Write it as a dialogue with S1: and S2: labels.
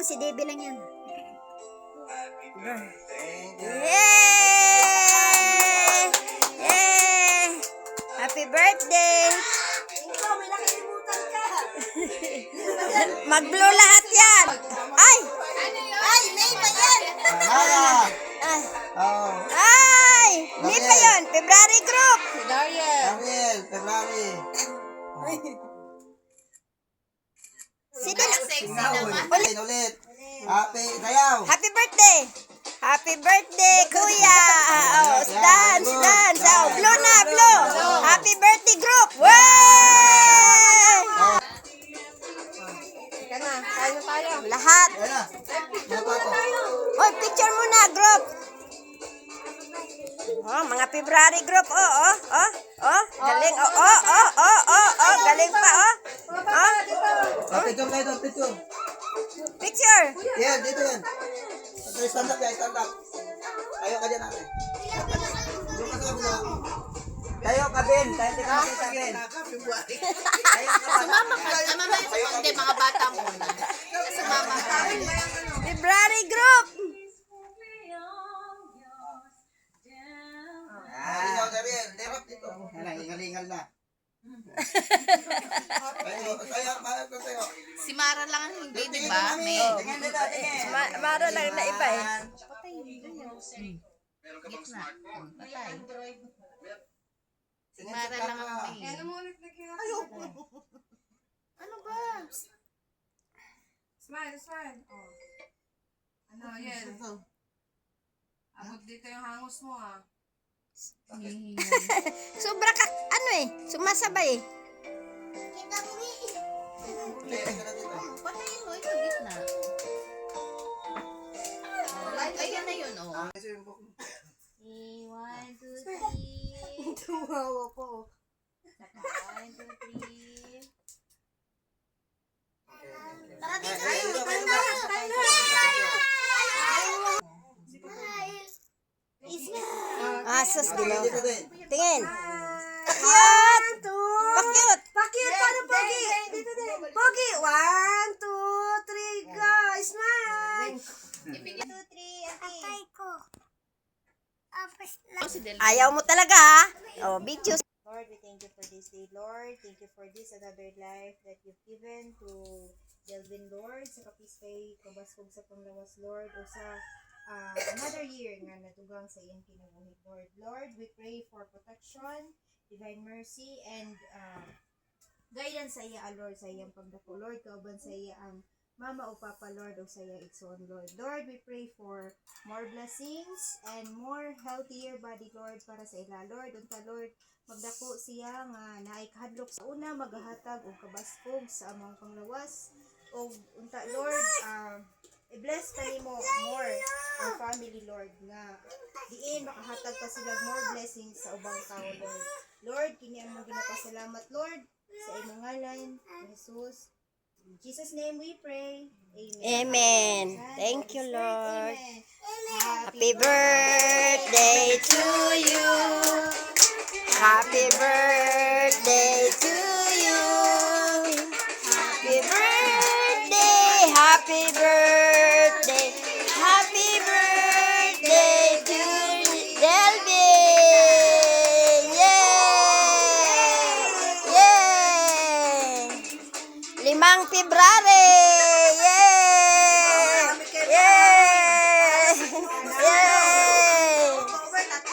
S1: mo si Debbie lang yan. Yay! Yay! Happy birthday!
S2: Ikaw, may nakalimutan ka.
S1: Mag-blow lahat yan! Ay!
S2: Ay, May pa yan.
S1: Ay!
S3: Oh,
S1: Ay! Hindi pa yun! February group!
S2: Si Dariel.
S3: Ariel, February.
S1: Si Dina.
S3: Ulit. Happy, sayaw.
S1: Happy birthday! Happy birthday, kuya! Oh, dance, dance! Oh, blow na, blow! Happy birthday group! Way!
S2: Ika na, tayo.
S1: Lahat!
S3: Ayan na. Napa ko.
S1: Oy, picture muna, group! Oh, mga February group, galing, galing pa,
S3: Picture kayo doon, picture.
S1: picture!
S3: Yan, dito yan. Stand up yan, stand up. Tayo ka dyan natin. Doon ka sa kabila. Tayo ka din, tayo ka sa akin.
S2: Sumama ka. Hindi, mga bata muna. Sumama ka.
S1: February group!
S3: Ikaw, Ariel, terap dito. Hingalingal na. Tayo.
S2: Si Mara lang ang hindi, di ba? May.
S1: Mara lang na iba eh.
S2: Gitna. Patay. Si Mara lang ang may. Ano ba?
S4: Smile. Oh. Ano, yan. Abot dito yung hangos mo, ah.
S1: Sobra ka, sumasabay eh.
S2: Patayin mo, ito gitna. Ayan na yun, oh. 1, 2, 3.
S4: Tumawa po.
S2: 1, 2, 3.
S3: Tara dito.
S1: Sus, dilaw.
S3: Dito din.
S1: Tingin. Pakyut! Pakyut!
S2: Pakyut, paano, Pogi? Dito din. Pogi, 1, 2, 3, go! Smile! 2, 3, atay ko.
S1: Ayaw mo talaga ha? Oh, videos.
S2: Lord, we thank you for this day, Lord. Thank you for this another life that you've given to Delvin, Lord. Sa kapis kay kabaskog sa panglawas, Lord. O sa another year nga natugang sa iyong kinabuhi, Lord. Lord, we pray for protection, divine mercy, and guidance sa iya, Lord, sa iyang pagdako, Lord. Kauban sa iya ang mama o papa, Lord, o sa iya igsoon, Lord. Lord, we pray for more blessings and more healthier body, Lord, para sa ila, Lord. Unta, Lord, magdako siya nga naikahadlok sa una, maghahatag o kabaskog sa among panglawas. O unta, Lord, i-bless pa nimo more ang family, Lord, nga diin makahatag pa sila more blessings sa ubang tao, Lord. Lord, kini among ginapasalamat, Lord, sa imong ngalan, Jesus. In Jesus' name we pray. Amen.
S1: Amen. Thank you, Lord.
S2: Amen.
S1: Happy birthday to you. Happy birthday